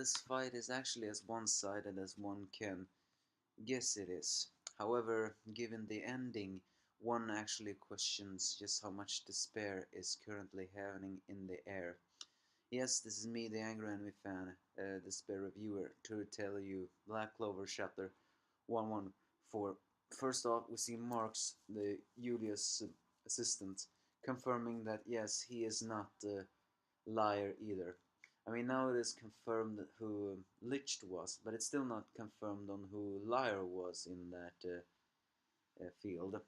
this fight is actually as one-sided as one can guess it is. However, given the ending, one actually questions just how much despair is currently hanging in the air. Yes, this is me, the Angry Anime fan, Despair Reviewer, to tell you Black Clover chapter 114. First off, we see Marx, the Julius assistant, confirming that yes, he is not the liar either. I mean, now it is confirmed who Lich was, but it's still not confirmed on who Liar was in that field.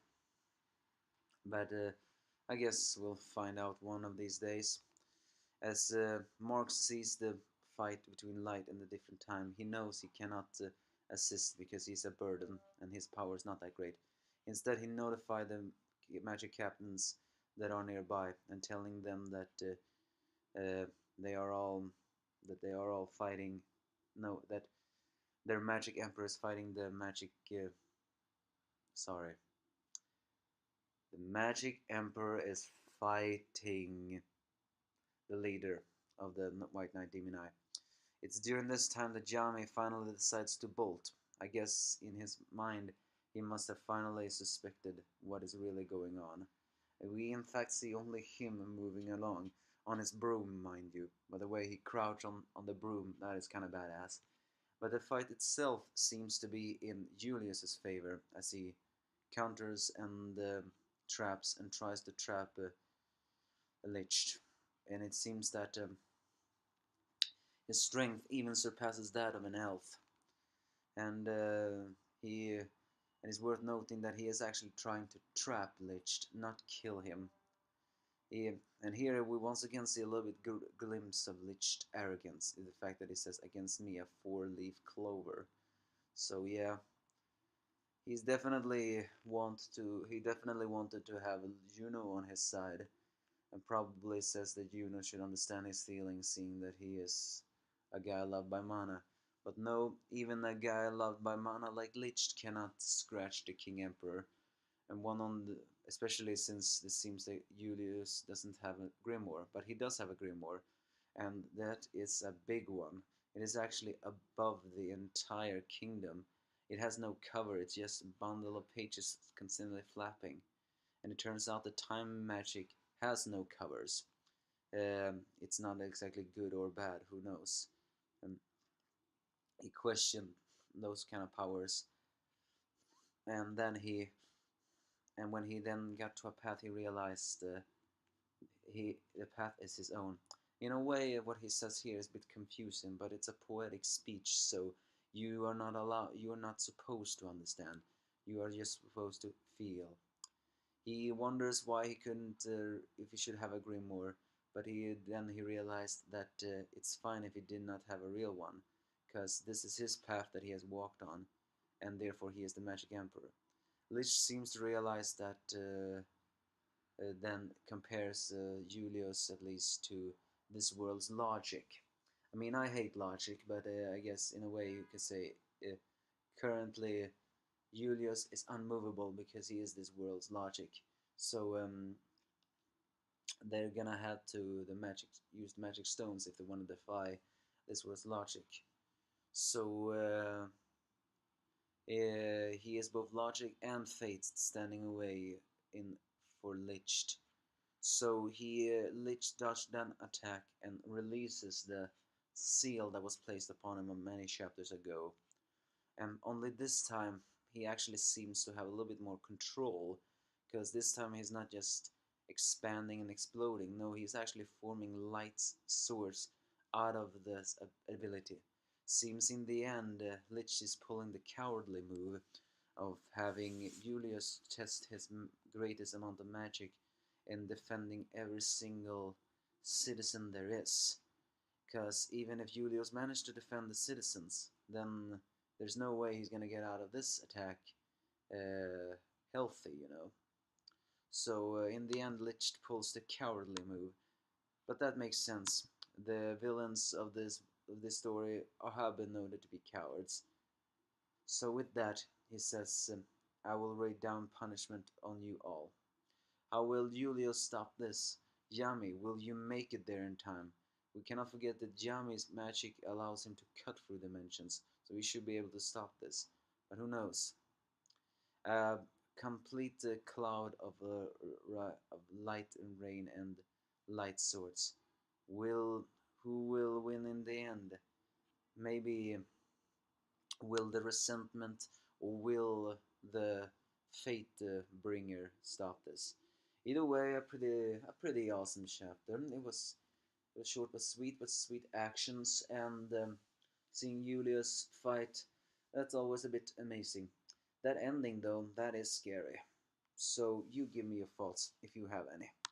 But I guess we'll find out one of these days. As Mark sees the fight between Light and the different time, he knows he cannot assist because he's a burden and his power is not that great. Instead, he notified the magic captains that are nearby and telling them that uh, they are all they are all fighting. No, that their magic emperor is fighting the magic. Sorry, the magic emperor is fighting the leader of the White Knight Demon Eye. It's during this time that Yami finally decides to bolt. I guess in his mind he must have finally suspected what is really going on. We in fact see only him moving along, on his broom mind you. By the way he crouched on the broom, that is kinda badass. But the fight itself seems to be in Julius's favor, as he counters and traps and tries to trap Lich. And it seems that his strength even surpasses that of an elf. And he and it's worth noting that he is actually trying to trap Lich, not kill him. And here we once again see a little bit glimpse of Lich arrogance in the fact that he says, "Against me, a four-leaf clover." So yeah, he definitely wanted to have Juno on his side, and probably says that Juno should understand his feelings, seeing that he is a guy loved by Mana. But no, even a guy loved by Mana like Lich cannot scratch the King Emperor, and especially since it seems that Julius doesn't have a grimoire, but he does have a grimoire, and that is a big one. It is actually above the entire kingdom. It has no cover, it's just a bundle of pages constantly flapping. And it turns out that time magic has no covers. It's not exactly good or bad, who knows. And he questioned those kind of powers, and when he then got to a path, he realized the path is his own. In a way, what he says here is a bit confusing, but it's a poetic speech, so you are not supposed to understand. You are just supposed to feel. He wonders why he couldn't, if he should have a grimoire, but then he realized that it's fine if he did not have a real one, because this is his path that he has walked on, and therefore he is the Magic Emperor. Lich seems to realize that, then compares Julius at least to this world's logic. I mean, I hate logic, but I guess in a way you could say currently Julius is unmovable because he is this world's logic. So they're gonna have to use the magic stones if they want to defy this world's logic. So he is both logic and fate standing away in for Lich. So Lich dodged an attack and releases the seal that was placed upon him many chapters ago. And only this time he actually seems to have a little bit more control, because this time he's not just expanding and exploding. No, he's actually forming light swords out of this ability. Seems in the end Lich is pulling the cowardly move of having Julius test his greatest amount of magic in defending every single citizen there is. Because even if Julius managed to defend the citizens, then there's no way he's gonna get out of this attack healthy, you know. So in the end, Lich pulls the cowardly move, but that makes sense. The villains of this story have been noted to be cowards. So with that, he says, "I will rain down punishment on you all." How will Julius stop this? Yami, will you make it there in time? We cannot forget that Yami's magic allows him to cut through dimensions, so we should be able to stop this. But who knows? A complete cloud of light and rain and light swords. Will Who will win in the end? Maybe will the resentment or will the fate bringer stop this? Either way, a pretty awesome chapter. It was short but sweet actions, and seeing Julius fight, that's always a bit amazing. That ending though, that is scary. So you give me your thoughts if you have any.